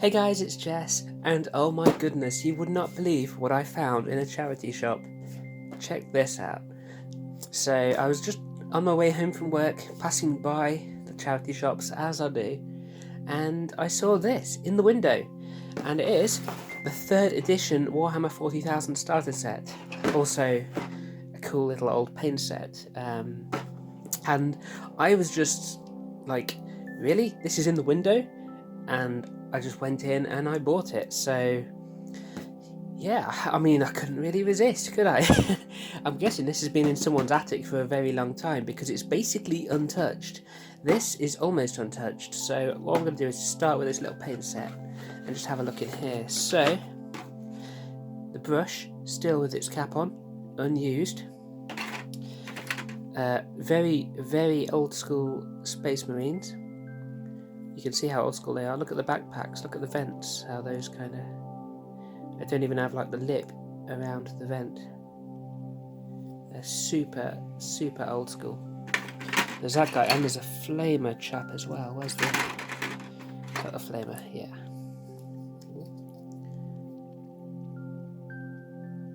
Hey guys, it's Jess, and oh my goodness, you would not believe what I found in a charity shop. Check this out. So I was just on my way home from work, passing by the charity shops as I do, and I saw this in the window, and it is the 3rd edition Warhammer 40,000 starter set. Also a cool little old paint set. And I was just like, really? This is in the window? And I just went in and I bought it. So yeah, I mean, I couldn't really resist, could I? I'm guessing this has been in someone's attic for a very long time because it's basically untouched. This is almost untouched. So what I'm going to do is start with this little paint set and just have a look in here. So the brush still with its cap on, unused. Very, very old school Space Marines. You can see how old school they are. Look at the backpacks, look at the vents, how those kind of... They don't even have like the lip around the vent. They're super, super old school. There's that guy, and there's a flamer chap as well. Where's the... Is that the flamer? Yeah.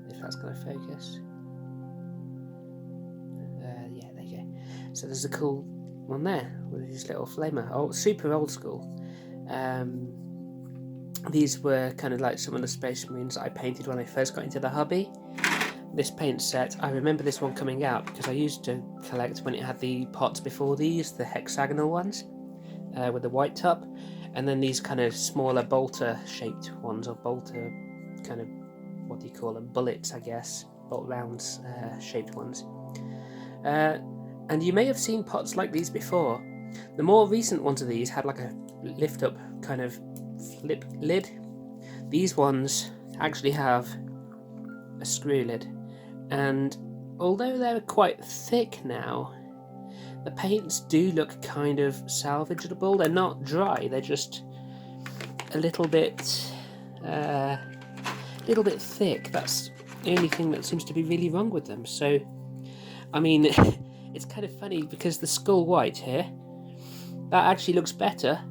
If that's going to focus. Yeah, there you go. So there's a cool one there with his little flamer. Oh, super old school. These were kind of like some of the Space Marines that I painted when I first got into the hobby. This paint set, I remember this one coming out because I used to collect when it had the pots before these, the hexagonal ones with the white top, and then these kind of smaller bolter shaped ones, or bolter kind of, what do you call them, bullets I guess, bolt rounds shaped ones. And you may have seen pots like these before. The more recent ones of these had like a lift up kind of flip lid. These ones actually have a screw lid, and although they're quite thick now, the paints do look kind of salvageable. They're not dry, they're just a little bit thick. That's the only thing that seems to be really wrong with them. So I mean, it's kind of funny because the skull white here, that actually looks better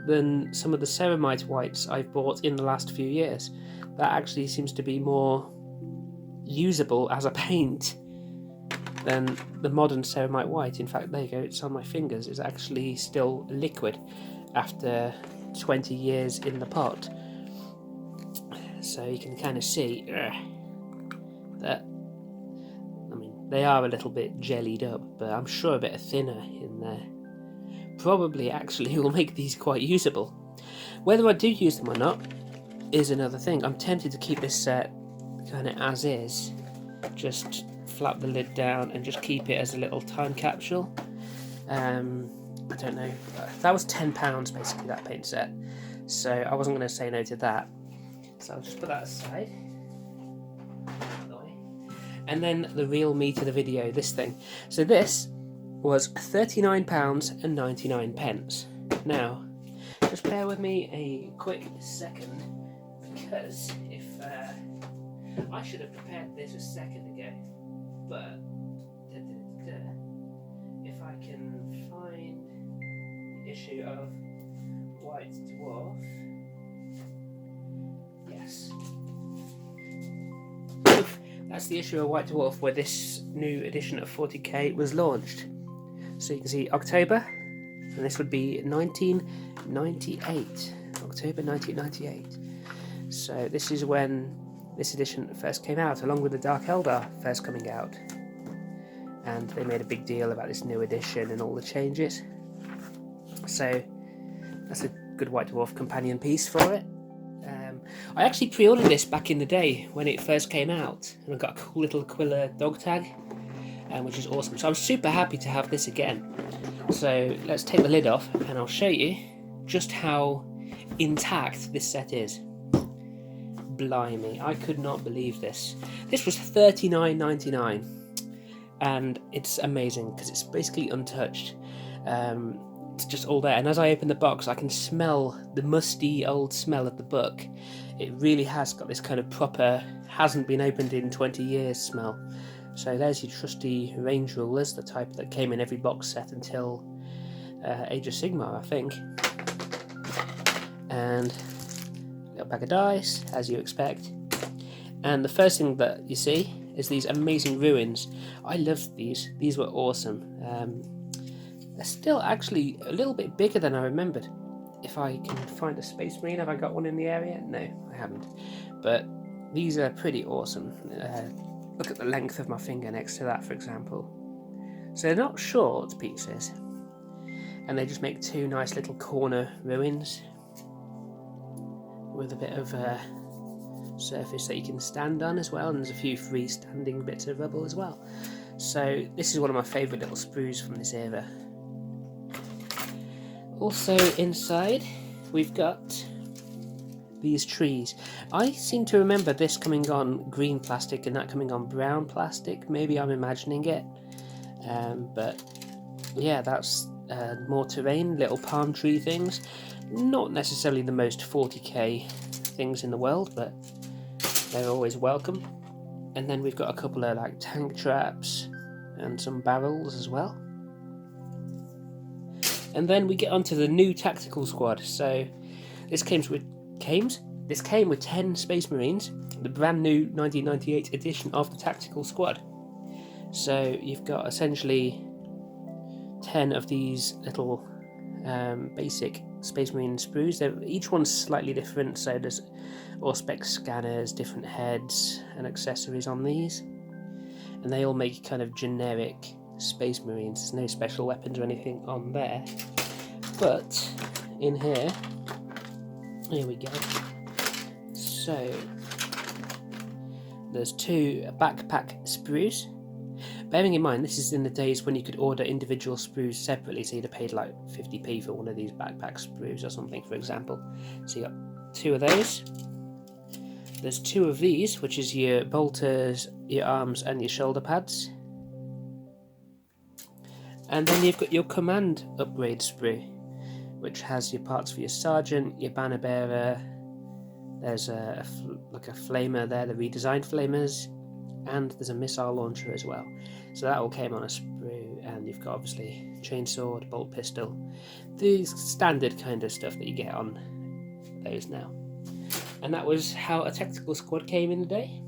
than some of the ceramite whites I've bought in the last few years. That actually seems to be more usable as a paint than the modern ceramite white. In fact, there you go, it's on my fingers. It's actually still liquid after 20 years in the pot. So you can kind of see that, I mean, they are a little bit jellied up, but I'm sure a bit thinner in there probably actually will make these quite usable. Whether I do use them or not is another thing. I'm tempted to keep this set kind of as is, just flap the lid down and just keep it as a little time capsule. I don't know, that was £10 basically, that paint set, so I wasn't going to say no to that, so I'll just put that aside. And then the real meat of the video, this thing. So this was £39.99. Now, just bear with me a quick second, because if I should have prepared this a second ago, but if I can find the issue of White Dwarf, yes. That's the issue of White Dwarf where this new edition of 40k was launched. So you can see October, and this would be 1998. October 1998. So this is when this edition first came out, along with the Dark Eldar first coming out. And they made a big deal about this new edition and all the changes. So that's a good White Dwarf companion piece for it. I actually pre-ordered this back in the day when it first came out, and I got a cool little Aquila dog tag, which is awesome. So I'm super happy to have this again. So let's take the lid off and I'll show you just how intact this set is. Blimey, I could not believe this. This was $39.99, and it's amazing because it's basically untouched. It's just all there, and as I open the box I can smell the musty old smell of the book. It really has got this kind of proper, hasn't been opened in 20 years smell. So there's your trusty range rulers, the type that came in every box set until Age of Sigmar, I think. And pack of dice, as you expect. And the first thing that you see is these amazing ruins. I loved these. These were awesome. They're still actually a little bit bigger than I remembered. If I can find a Space Marine, have I got one in the area? No, I haven't. But these are pretty awesome. Look at the length of my finger next to that, for example. So they're not short pieces. And they just make two nice little corner ruins with a bit of surface that you can stand on as well, and there's a few freestanding bits of rubble as well. So this is one of my favourite little sprues from this era. Also inside we've got these trees. I seem to remember this coming on green plastic and that coming on brown plastic. Maybe I'm imagining it, but yeah, that's more terrain, little palm tree things. Not necessarily the most 40k things in the world, but they're always welcome. And then we've got a couple of like tank traps and some barrels as well. And then we get onto the new tactical squad. So this came with 10 Space Marines, the brand new 1998 edition of the tactical squad. So you've got essentially 10 of these little basic Space Marine sprues. Each one's slightly different, so there's Auspex scanners, different heads and accessories on these, and they all make kind of generic Space Marines. There's no special weapons or anything on there, but in here we go. So there's 2 backpack sprues. Bearing in mind, this is in the days when you could order individual sprues separately, so you'd have paid like 50p for one of these backpack sprues or something, for example. So you got 2 of those. There's 2 of these, which is your bolters, your arms and your shoulder pads. And then you've got your command upgrade sprue, which has your parts for your sergeant, your banner bearer. There's like a flamer there, the redesigned flamers, and there's a missile launcher as well. So that all came on a sprue, and you've got obviously chainsword, bolt pistol, the standard kind of stuff that you get on those now. And that was how a tactical squad came in the day.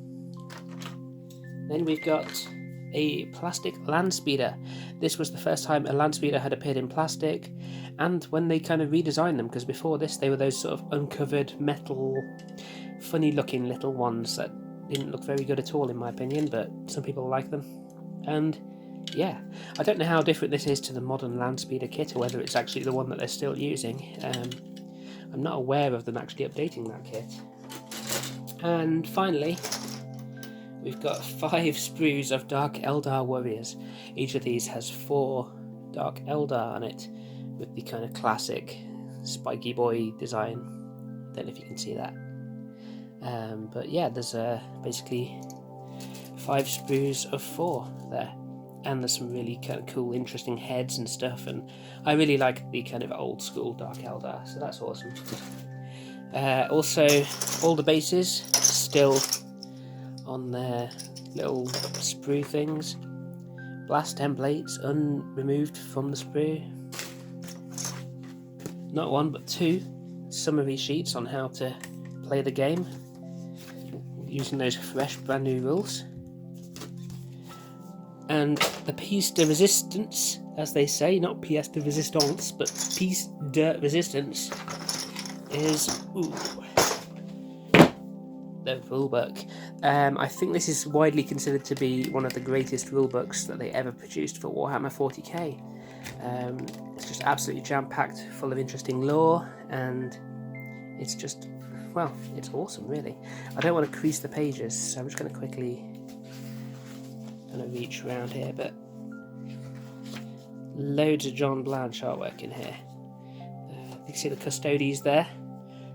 Then we've got a plastic Landspeeder. This was the first time a Landspeeder had appeared in plastic, and when they kind of redesigned them, because before this they were those sort of uncovered metal, funny looking little ones that didn't look very good at all in my opinion, but some people like them. And yeah, I don't know how different this is to the modern Landspeeder kit, or whether it's actually the one that they're still using. I'm not aware of them actually updating that kit. And finally, we've got 5 sprues of Dark Eldar warriors. Each of these has 4 Dark Eldar on it, with the kind of classic spiky boy design. Don't know if you can see that. But yeah, there's basically 5 sprues of 4 there, and there's some really kind of cool, interesting heads and stuff, and I really like the kind of old school Dark Eldar, so that's awesome. Also, all the bases still on their little sprue things. Blast templates unremoved from the sprue. Not 1 but 2 summary sheets on how to play the game using those fresh brand new rules. And the piece de resistance, as they say, not pièce de résistance, but piece de resistance, is the rulebook. I think this is widely considered to be one of the greatest rulebooks that they ever produced for Warhammer 40k. It's just absolutely jam-packed, full of interesting lore, and it's just, well, it's awesome, really. I don't want to crease the pages, so I'm just going to quickly reach around here, but loads of John Blanche artwork in here. You can see the Custodes there,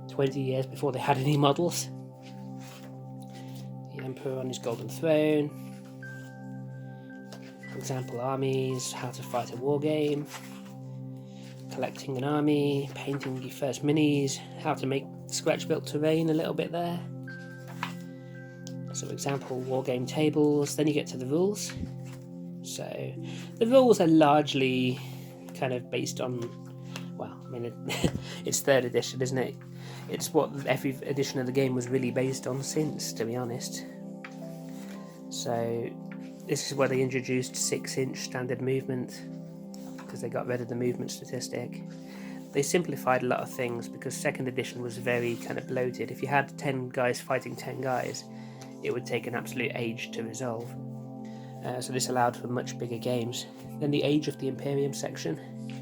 20 years before they had any models. The Emperor on his golden throne. Example armies, how to fight a war game, collecting an army, painting your first minis, how to make scratch-built terrain a little bit there. So example war game tables, then you get to the rules. So the rules are largely kind of based on, well, I mean, it's 3rd edition, isn't it? it's what every edition of the game was really based on since, to be honest. So this is where they introduced 6-inch standard movement, because they got rid of the movement statistic. They simplified a lot of things because 2nd edition was very kind of bloated. If you had 10 guys fighting 10 guys, it would take an absolute age to resolve. So this allowed for much bigger games. Then the Age of the Imperium section.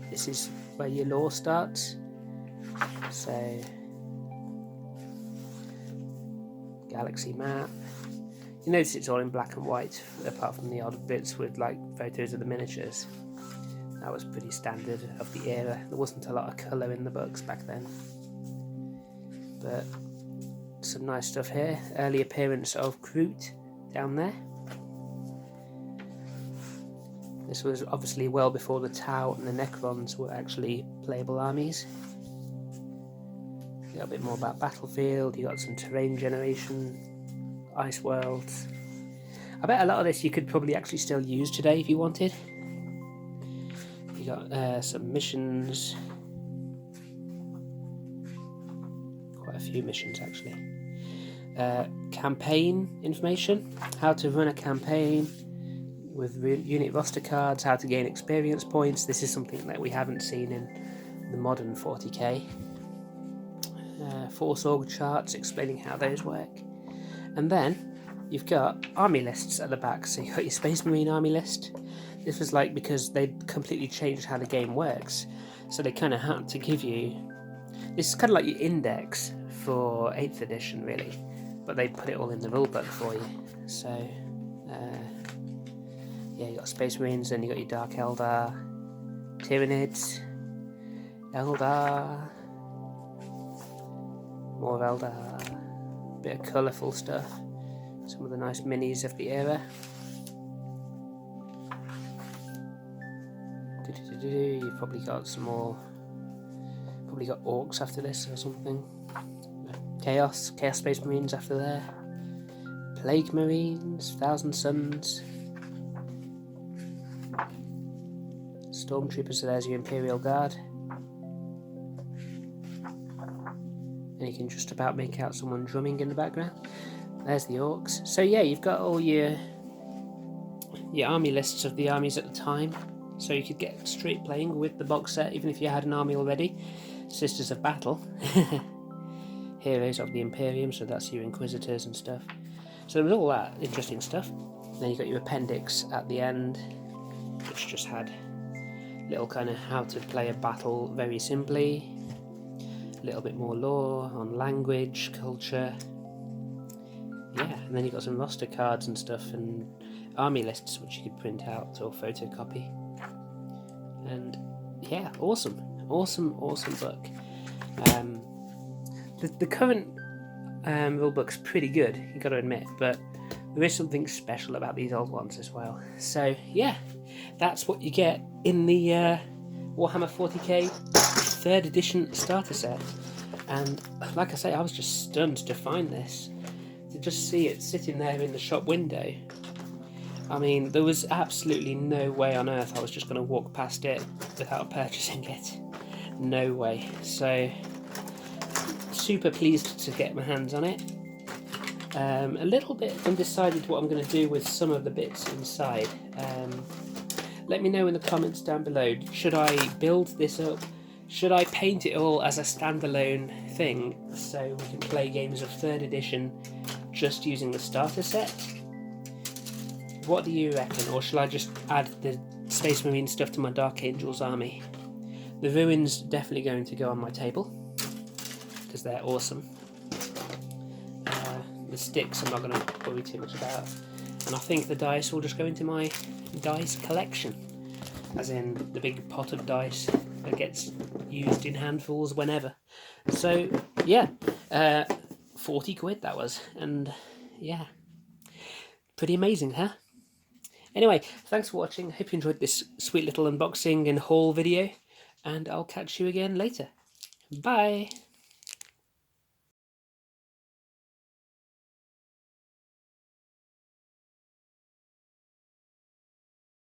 This is where your lore starts. So, galaxy map. You notice it's all in black and white, apart from the odd bits with like photos of the miniatures. That was pretty standard of the era. There wasn't a lot of colour in the books back then. But some nice stuff here. Early appearance of Groot down there. This was obviously well before the Tau and the Necrons were actually playable armies. You got a bit more about Battlefield, you got some terrain generation, ice worlds. I bet a lot of this you could probably actually still use today if you wanted. You got some missions. Quite a few missions actually. Campaign information, how to run a campaign with unit roster cards, how to gain experience points. This is something that we haven't seen in the modern 40k. Force org charts explaining how those work. And then you've got army lists at the back. So you've got your Space Marine army list. This was like because they completely changed how the game works. So they kind of had to give you... This is kind of like your index for 8th edition really. But they put it all in the rulebook for you. So... yeah, you got Space Marines, then you got your Dark Eldar, Tyranids, Eldar, more Eldar, bit of colourful stuff, some of the nice minis of the era. You've probably got some more, probably got Orcs after this or something. Chaos Space Marines after there, Plague Marines, Thousand Suns, Stormtroopers, so there's your Imperial Guard. And you can just about make out someone drumming in the background. There's the Orcs. So yeah, you've got all your army lists of the armies at the time. So you could get straight playing with the box set, even if you had an army already. Sisters of Battle. Heroes of the Imperium, so that's your Inquisitors and stuff. So there was all that interesting stuff. Then you got your appendix at the end, which just had little kind of how to play a battle very simply, a little bit more lore on language, culture, yeah, and then you've got some roster cards and stuff and army lists which you could print out or photocopy. And yeah, awesome book. The current rulebook's pretty good, you got to admit, but there is something special about these old ones as well. So yeah, that's what you get in the Warhammer 40k 3rd edition starter set. And like I say, I was just stunned to find this, to just see it sitting there in the shop window. I mean, there was absolutely no way on earth I was just going to walk past it without purchasing it. No way. So super pleased to get my hands on it. A little bit undecided what I'm going to do with some of the bits inside. Let me know in the comments down below. Should I build this up? Should I paint it all as a standalone thing so we can play games of 3rd edition just using the starter set? What do you reckon? Or shall I just add the Space Marine stuff to my Dark Angels army? The ruins definitely going to go on my table because they're awesome. The sticks I'm not going to worry too much about, and I think the dice will just go into my dice collection, as in the big pot of dice that gets used in handfuls whenever. So yeah, 40 quid that was, and yeah, pretty amazing, huh? Anyway, thanks for watching. Hope you enjoyed this sweet little unboxing and haul video, and I'll catch you again later. Bye!